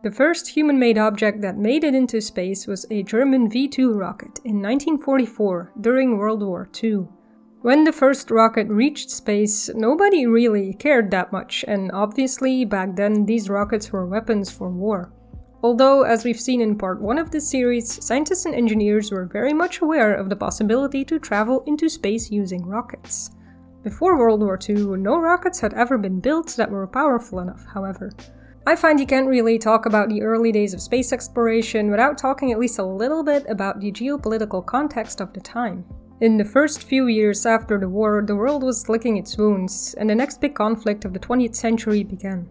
The first human-made object that made it into space was a German V-2 rocket in 1944 during World War II. When the first rocket reached space, nobody really cared that much, and obviously back then these rockets were weapons for war. Although, as we've seen in part 1 of this series, scientists and engineers were very much aware of the possibility to travel into space using rockets. Before World War II, no rockets had ever been built that were powerful enough, however. I find you can't really talk about the early days of space exploration without talking at least a little bit about the geopolitical context of the time. In the first few years after the war, the world was licking its wounds, and the next big conflict of the 20th century began.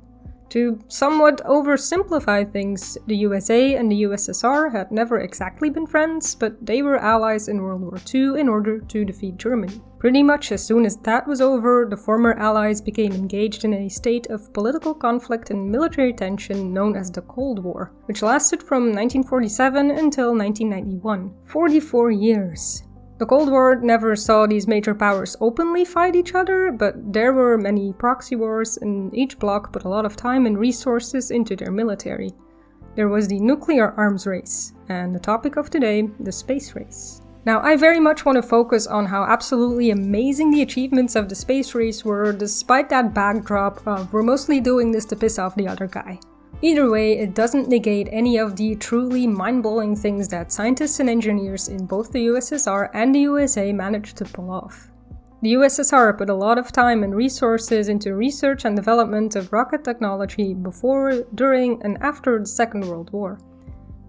To somewhat oversimplify things, the USA and the USSR had never exactly been friends, but they were allies in World War II in order to defeat Germany. Pretty much as soon as that was over, the former allies became engaged in a state of political conflict and military tension known as the Cold War, which lasted from 1947 until 1991. 44 years. The Cold War never saw these major powers openly fight each other, but there were many proxy wars, and each bloc put a lot of time and resources into their military. There was the nuclear arms race, and the topic of today, the space race. Now, I very much want to focus on how absolutely amazing the achievements of the space race were, despite that backdrop of we're mostly doing this to piss off the other guy. Either way, it doesn't negate any of the truly mind-blowing things that scientists and engineers in both the USSR and the USA managed to pull off. The USSR put a lot of time and resources into research and development of rocket technology before, during, and after the Second World War.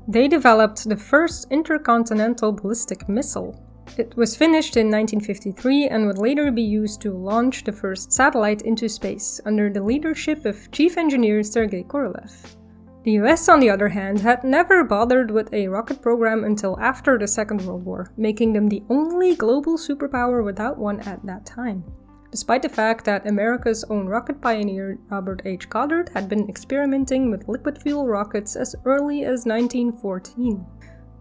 They developed the first intercontinental ballistic missile. It was finished in 1953 and would later be used to launch the first satellite into space under the leadership of Chief Engineer Sergei Korolev. The US, on the other hand, had never bothered with a rocket program until after the Second World War, making them the only global superpower without one at that time, despite the fact that America's own rocket pioneer Robert H. Goddard had been experimenting with liquid fuel rockets as early as 1914.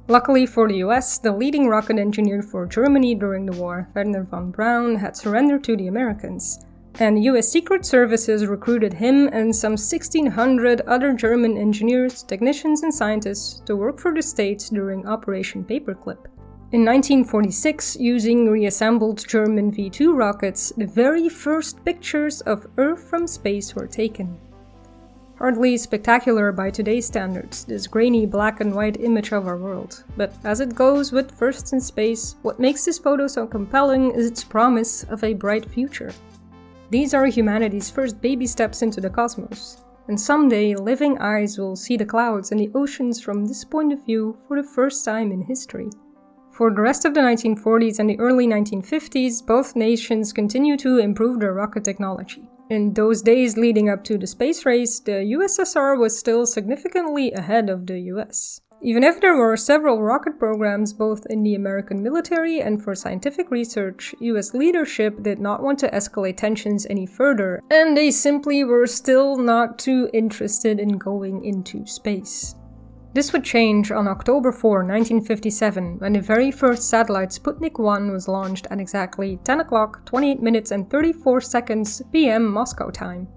Luckily for the US, the leading rocket engineer for Germany during the war, Wernher von Braun, had surrendered to the Americans, and the US Secret Services recruited him and some 1,600 other German engineers, technicians and scientists to work for the States during Operation Paperclip. In 1946, using reassembled German V-2 rockets, the very first pictures of Earth from space were taken. Hardly spectacular by today's standards, this grainy black and white image of our world. But as it goes with firsts in space, what makes this photo so compelling is its promise of a bright future. These are humanity's first baby steps into the cosmos, and someday living eyes will see the clouds and the oceans from this point of view for the first time in history. For the rest of the 1940s and the early 1950s, both nations continued to improve their rocket technology. In those days leading up to the space race, the USSR was still significantly ahead of the US. Even if there were several rocket programs both in the American military and for scientific research, US leadership did not want to escalate tensions any further, and they simply were still not too interested in going into space. This would change on October 4, 1957, when the very first satellite Sputnik 1 was launched at exactly 10 o'clock, 28 minutes and 34 seconds p.m. Moscow time.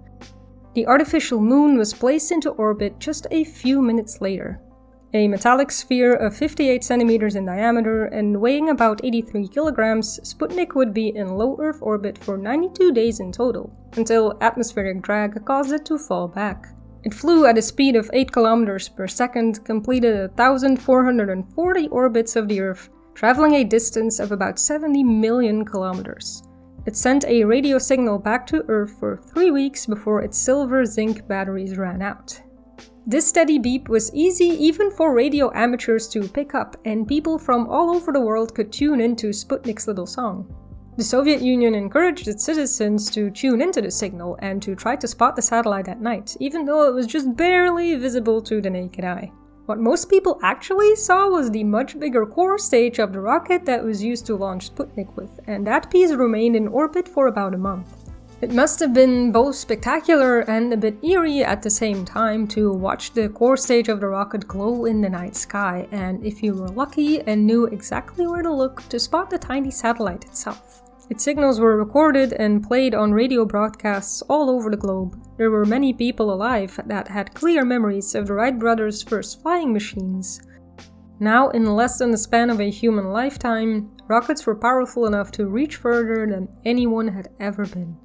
The artificial moon was placed into orbit just a few minutes later. A metallic sphere of 58 centimeters in diameter and weighing about 83 kilograms, Sputnik would be in low Earth orbit for 92 days in total, until atmospheric drag caused it to fall back. It flew at a speed of 8 kilometers per second, completed 1,440 orbits of the Earth, traveling a distance of about 70 million kilometers. It sent a radio signal back to Earth for 3 weeks before its silver-zinc batteries ran out. This steady beep was easy even for radio amateurs to pick up, and people from all over the world could tune into Sputnik's little song. The Soviet Union encouraged its citizens to tune into the signal and to try to spot the satellite at night, even though it was just barely visible to the naked eye. What most people actually saw was the much bigger core stage of the rocket that was used to launch Sputnik with, and that piece remained in orbit for about a month. It must have been both spectacular and a bit eerie at the same time to watch the core stage of the rocket glow in the night sky, and if you were lucky and knew exactly where to look, to spot the tiny satellite itself. Its signals were recorded and played on radio broadcasts all over the globe. There were many people alive that had clear memories of the Wright brothers' first flying machines. Now, in less than the span of a human lifetime, rockets were powerful enough to reach further than anyone had ever been.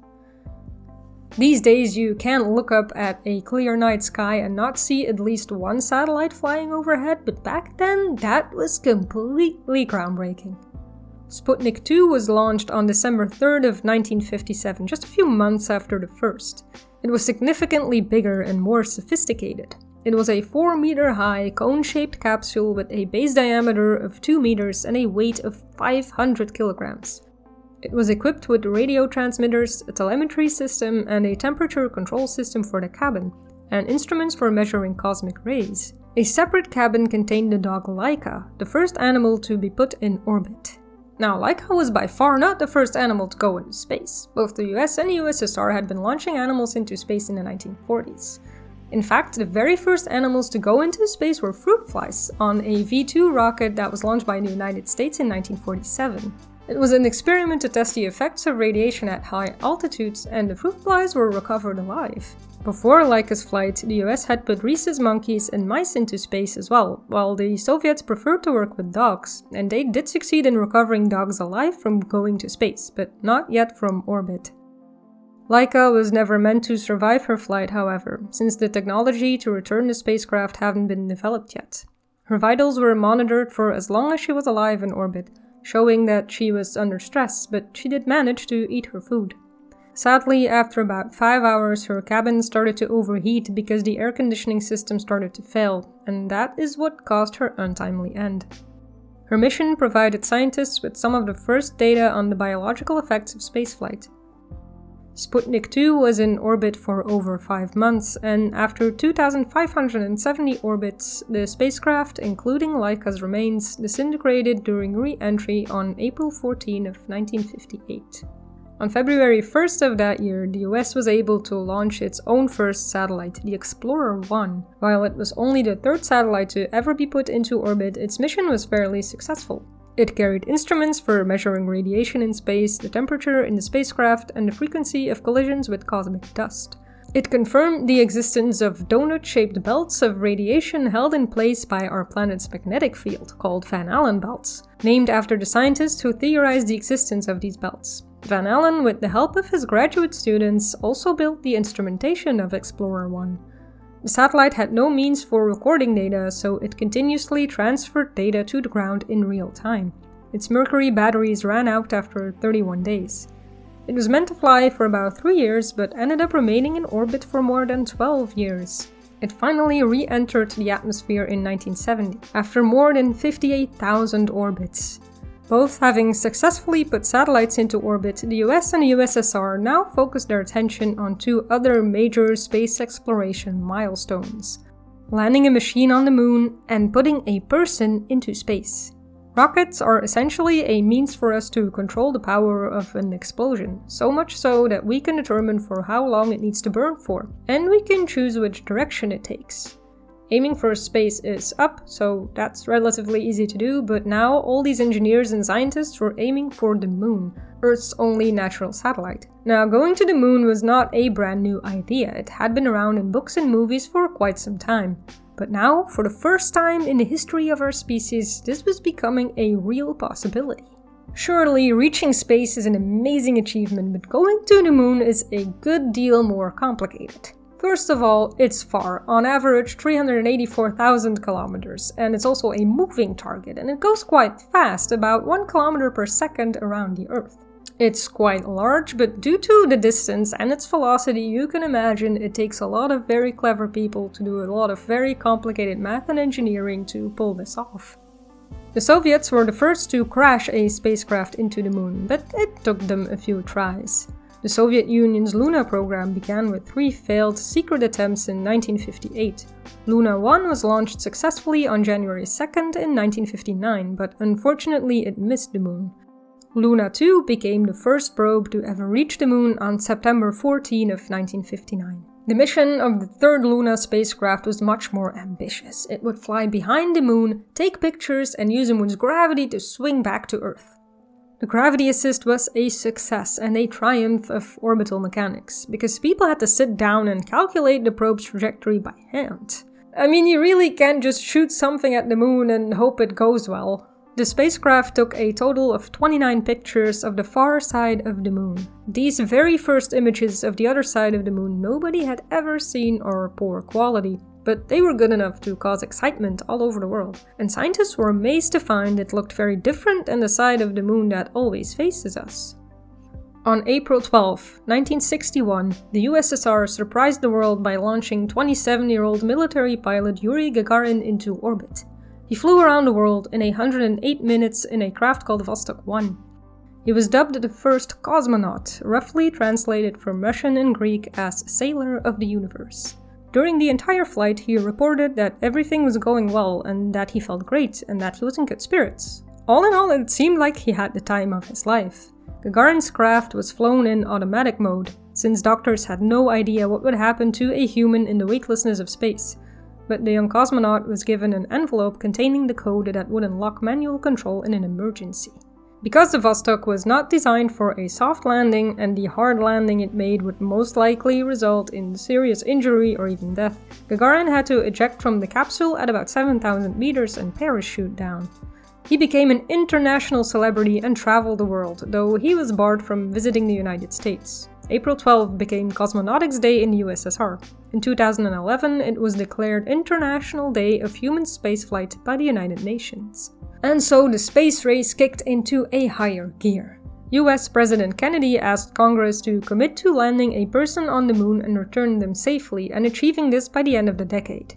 These days, you can't look up at a clear night sky and not see at least one satellite flying overhead, but back then, that was completely groundbreaking. Sputnik 2 was launched on December 3rd of 1957, just a few months after the first. It was significantly bigger and more sophisticated. It was a 4-meter-high, cone-shaped capsule with a base diameter of 2 meters and a weight of 500 kilograms. It was equipped with radio transmitters, a telemetry system, and a temperature control system for the cabin, and instruments for measuring cosmic rays. A separate cabin contained the dog Laika, the first animal to be put in orbit. Now, Laika was by far not the first animal to go into space. Both the US and USSR had been launching animals into space in the 1940s. In fact, the very first animals to go into space were fruit flies on a V-2 rocket that was launched by the United States in 1947. It was an experiment to test the effects of radiation at high altitudes, and the fruit flies were recovered alive. Before Laika's flight, the US had put rhesus monkeys and mice into space as well, while the Soviets preferred to work with dogs, and they did succeed in recovering dogs alive from going to space, but not yet from orbit. Laika was never meant to survive her flight, however, since the technology to return the spacecraft hadn't been developed yet. Her vitals were monitored for as long as she was alive in orbit, showing that she was under stress, but she did manage to eat her food. Sadly, after about 5 hours, her cabin started to overheat because the air conditioning system started to fail, and that is what caused her untimely end. Her mission provided scientists with some of the first data on the biological effects of spaceflight. Sputnik 2 was in orbit for over 5 months, and after 2,570 orbits, the spacecraft, including Laika's remains, disintegrated during re-entry on April 14 of 1958. On February 1st of that year, the US was able to launch its own first satellite, the Explorer 1. While it was only the third satellite to ever be put into orbit, its mission was fairly successful. It carried instruments for measuring radiation in space, the temperature in the spacecraft, and the frequency of collisions with cosmic dust. It confirmed the existence of donut-shaped belts of radiation held in place by our planet's magnetic field, called Van Allen belts, named after the scientist who theorized the existence of these belts. Van Allen, with the help of his graduate students, also built the instrumentation of Explorer 1. The satellite had no means for recording data, so it continuously transferred data to the ground in real time. Its mercury batteries ran out after 31 days. It was meant to fly for about 3 years, but ended up remaining in orbit for more than 12 years. It finally re-entered the atmosphere in 1970, after more than 58,000 orbits. Both having successfully put satellites into orbit, the US and the USSR now focus their attention on 2 other major space exploration milestones: landing a machine on the moon and putting a person into space. Rockets are essentially a means for us to control the power of an explosion, so much so that we can determine for how long it needs to burn for, and we can choose which direction it takes. Aiming for space is up, so that's relatively easy to do, but now all these engineers and scientists were aiming for the moon, Earth's only natural satellite. Now, going to the moon was not a brand new idea. It had been around in books and movies for quite some time. But now, for the first time in the history of our species, this was becoming a real possibility. Surely, reaching space is an amazing achievement, but going to the moon is a good deal more complicated. First of all, it's far, on average 384,000 kilometers, and it's also a moving target, and it goes quite fast, about 1 kilometer per second around the Earth. It's quite large, but due to the distance and its velocity, you can imagine it takes a lot of very clever people to do a lot of very complicated math and engineering to pull this off. The Soviets were the first to crash a spacecraft into the moon, but it took them a few tries. The Soviet Union's Luna program began with 3 failed secret attempts in 1958. Luna 1 was launched successfully on January 2nd in 1959, but unfortunately it missed the moon. Luna 2 became the first probe to ever reach the moon on September 14 of 1959. The mission of the third Luna spacecraft was much more ambitious. It would fly behind the moon, take pictures, and use the moon's gravity to swing back to Earth. The gravity assist was a success and a triumph of orbital mechanics, because people had to sit down and calculate the probe's trajectory by hand. I mean, you really can't just shoot something at the moon and hope it goes well. The spacecraft took a total of 29 pictures of the far side of the moon. These very first images of the other side of the moon nobody had ever seen or poor quality, but they were good enough to cause excitement all over the world, and scientists were amazed to find it looked very different than the side of the moon that always faces us. On April 12, 1961, the USSR surprised the world by launching 27-year-old military pilot Yuri Gagarin into orbit. He flew around the world in 108 minutes in a craft called Vostok 1. He was dubbed the first cosmonaut, roughly translated from Russian and Greek as Sailor of the Universe. During the entire flight, he reported that everything was going well and that he felt great and that he was in good spirits. All in all, it seemed like he had the time of his life. Gagarin's craft was flown in automatic mode, since doctors had no idea what would happen to a human in the weightlessness of space. But the young cosmonaut was given an envelope containing the code that would unlock manual control in an emergency. Because the Vostok was not designed for a soft landing, and the hard landing it made would most likely result in serious injury or even death, Gagarin had to eject from the capsule at about 7,000 meters and parachute down. He became an international celebrity and traveled the world, though he was barred from visiting the United States. April 12 became Cosmonautics Day in the USSR. In 2011, it was declared International Day of Human Spaceflight by the United Nations. And so the space race kicked into a higher gear. US President Kennedy asked Congress to commit to landing a person on the moon and return them safely, and achieving this by the end of the decade.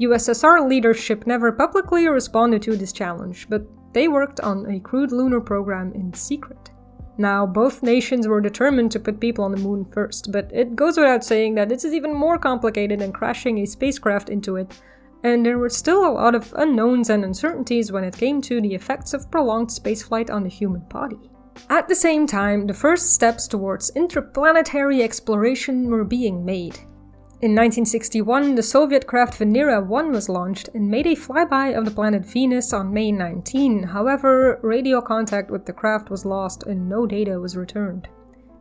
USSR leadership never publicly responded to this challenge, but they worked on a crewed lunar program in secret. Now, both nations were determined to put people on the moon first, but it goes without saying that this is even more complicated than crashing a spacecraft into it, and there were still a lot of unknowns and uncertainties when it came to the effects of prolonged spaceflight on the human body. At the same time, the first steps towards interplanetary exploration were being made. In 1961, the Soviet craft Venera 1 was launched and made a flyby of the planet Venus on May 19. However, radio contact with the craft was lost and no data was returned.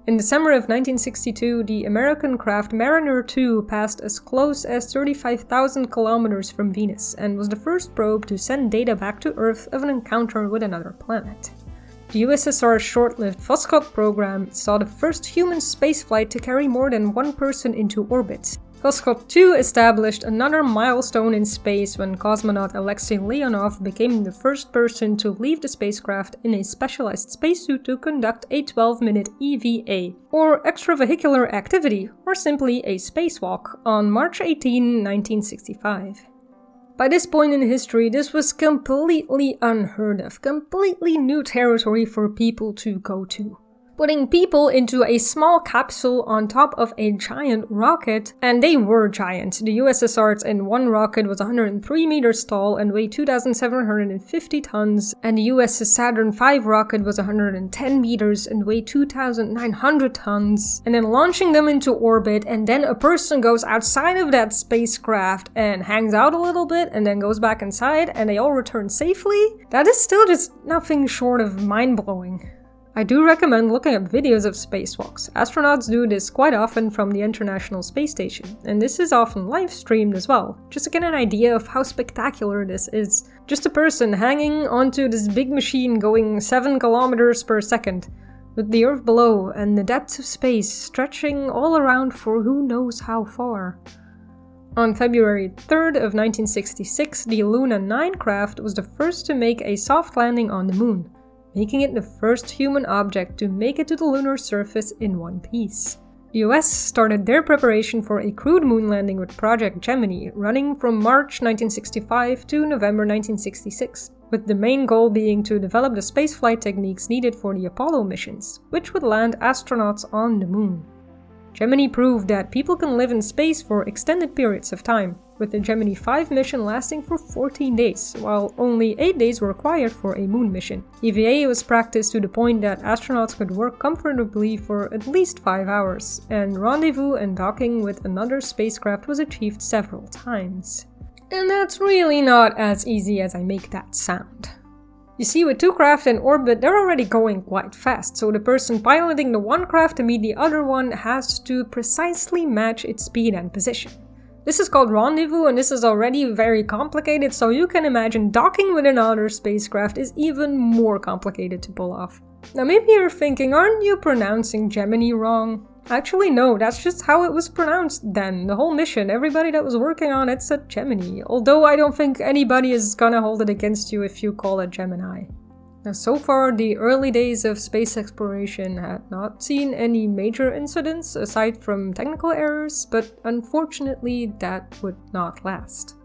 In December of 1962, the American craft Mariner 2 passed as close as 35,000 kilometers from Venus and was the first probe to send data back to Earth of an encounter with another planet. The USSR's short-lived Voskhod program saw the first human spaceflight to carry more than one person into orbit. Voskhod 2 established another milestone in space when cosmonaut Alexei Leonov became the first person to leave the spacecraft in a specialized spacesuit to conduct a 12-minute EVA, or extravehicular activity, or simply a spacewalk, on March 18, 1965. By this point in history, this was completely unheard of, completely new territory for people to go to. Putting people into a small capsule on top of a giant rocket, and they were giant. The USSR's N1 rocket was 103 meters tall and weighed 2,750 tons, and the US's Saturn V rocket was 110 meters and weighed 2,900 tons. And then launching them into orbit, and then a person goes outside of that spacecraft and hangs out a little bit and then goes back inside and they all return safely? That is still just nothing short of mind-blowing. I do recommend looking up videos of spacewalks. Astronauts do this quite often from the International Space Station, and this is often live streamed as well, just to get an idea of how spectacular this is. Just a person hanging onto this big machine going 7 kilometers per second, with the Earth below and the depths of space stretching all around for who knows how far. On February 3rd of 1966, the Luna 9 craft was the first to make a soft landing on the moon, making it the first human object to make it to the lunar surface in one piece. The US started their preparation for a crewed moon landing with Project Gemini, running from March 1965 to November 1966, with the main goal being to develop the spaceflight techniques needed for the Apollo missions, which would land astronauts on the moon. Gemini proved that people can live in space for extended periods of time, with the Gemini 5 mission lasting for 14 days, while only 8 days were required for a moon mission. EVA was practiced to the point that astronauts could work comfortably for at least 5 hours, and rendezvous and docking with another spacecraft was achieved several times. And that's really not as easy as I make that sound. You see, with two craft in orbit, they're already going quite fast, so the person piloting the one craft to meet the other one has to precisely match its speed and position. This is called rendezvous, and this is already very complicated, so you can imagine docking with another spacecraft is even more complicated to pull off. Now maybe you're thinking, aren't you pronouncing Gemini wrong? Actually no, that's just how it was pronounced then. The whole mission, everybody that was working on it said Gemini, although I don't think anybody is gonna hold it against you if you call it Gemini. Now so far, the early days of space exploration had not seen any major incidents aside from technical errors, but unfortunately that would not last.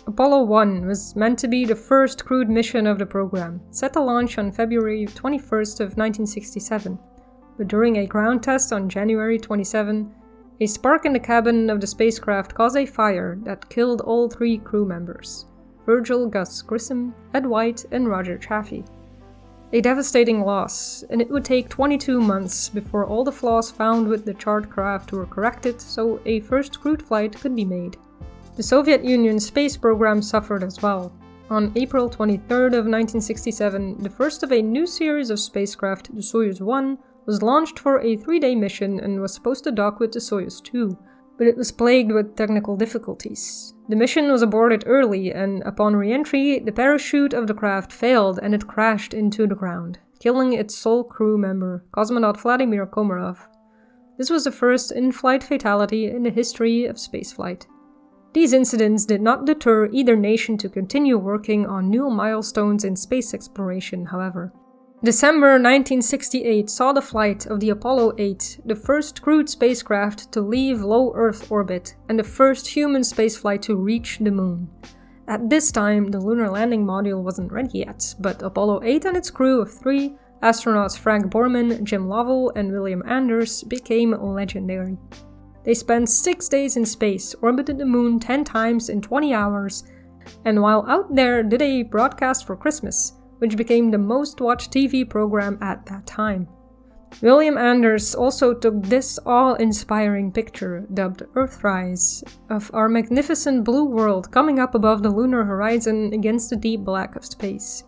Apollo 1 was meant to be the first crewed mission of the program, set to launch on February 21st of 1967. But during a ground test on January 27, a spark in the cabin of the spacecraft caused a fire that killed all three crew members: Virgil Grissom, Ed White, and Roger Chaffee. A devastating loss, and it would take 22 months before all the flaws found with the charred craft were corrected so a first crewed flight could be made. The Soviet Union space program suffered as well. On April 23rd of 1967, the first of a new series of spacecraft, the Soyuz 1, was launched for a 3-day mission and was supposed to dock with the Soyuz 2, but it was plagued with technical difficulties. The mission was aborted early, and upon re-entry, the parachute of the craft failed and it crashed into the ground, killing its sole crew member, cosmonaut Vladimir Komarov. This was the first in-flight fatality in the history of spaceflight. These incidents did not deter either nation to continue working on new milestones in space exploration, however. December 1968 saw the flight of the Apollo 8, the first crewed spacecraft to leave low Earth orbit and the first human spaceflight to reach the moon. At this time, the lunar landing module wasn't ready yet, but Apollo 8 and its crew of 3, astronauts Frank Borman, Jim Lovell, and William Anders, became legendary. They spent 6 days in space, orbited the moon 10 times in 20 hours, and while out there did a broadcast for Christmas, which became the most watched TV program at that time. William Anders also took this awe-inspiring picture, dubbed Earthrise, of our magnificent blue world coming up above the lunar horizon against the deep black of space.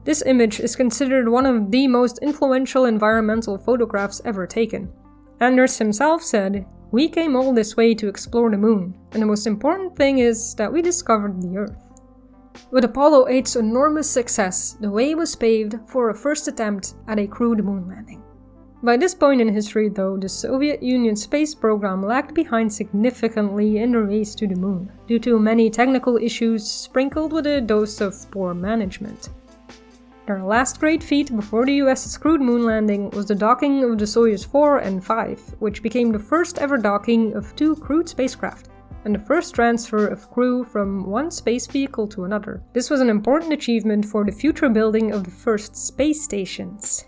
This image is considered one of the most influential environmental photographs ever taken. Anders himself said, "We came all this way to explore the moon, and the most important thing is that we discovered the Earth." With Apollo 8's enormous success, the way was paved for a first attempt at a crewed moon landing. By this point in history, though, the Soviet Union space program lagged behind significantly in the race to the moon, due to many technical issues sprinkled with a dose of poor management. Their last great feat before the US's crewed moon landing was the docking of the Soyuz 4 and 5, which became the first ever docking of 2 crewed spacecraft, and the first transfer of crew from one space vehicle to another. This was an important achievement for the future building of the first space stations.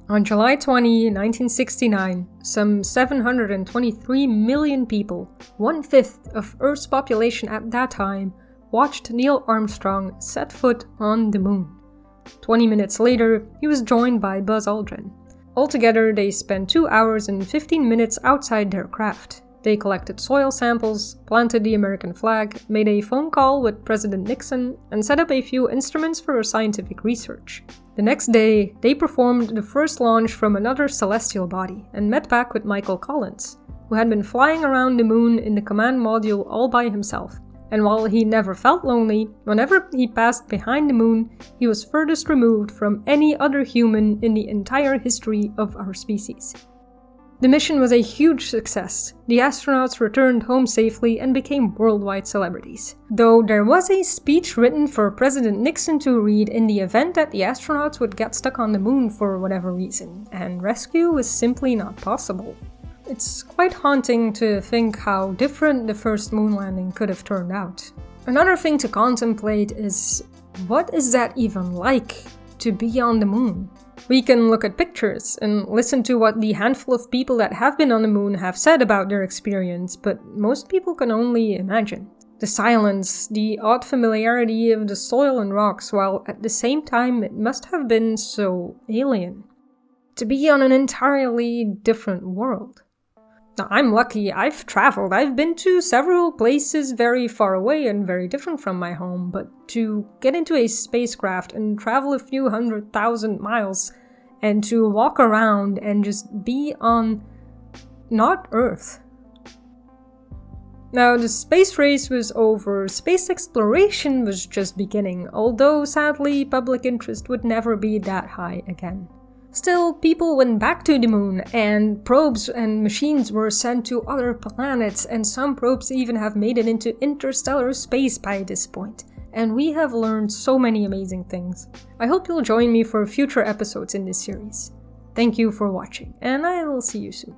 On July 20, 1969, some 723 million people, 1/5 of Earth's population at that time, watched Neil Armstrong set foot on the moon. 20 minutes later, he was joined by Buzz Aldrin. Altogether, they spent 2 hours and 15 minutes outside their craft. They collected soil samples, planted the American flag, made a phone call with President Nixon, and set up a few instruments for scientific research. The next day, they performed the first launch from another celestial body and met back with Michael Collins, who had been flying around the moon in the command module all by himself. And while he never felt lonely, whenever he passed behind the moon, he was furthest removed from any other human in the entire history of our species. The mission was a huge success. The astronauts returned home safely and became worldwide celebrities. Though there was a speech written for President Nixon to read in the event that the astronauts would get stuck on the moon for whatever reason, and rescue was simply not possible. It's quite haunting to think how different the first moon landing could have turned out. Another thing to contemplate is, what is that even like, to be on the moon? We can look at pictures and listen to what the handful of people that have been on the moon have said about their experience, but most people can only imagine. The silence, the odd familiarity of the soil and rocks, while at the same time it must have been so alien. To be on an entirely different world. I'm lucky, I've traveled. I've been to several places very far away and very different from my home, but to get into a spacecraft and travel a few 100,000 miles and to walk around and just be on not Earth. Now, the space race was over, space exploration was just beginning, although sadly public interest would never be that high again. Still, people went back to the moon, and probes and machines were sent to other planets, and some probes even have made it into interstellar space by this point. And we have learned so many amazing things. I hope you'll join me for future episodes in this series. Thank you for watching, and I will see you soon.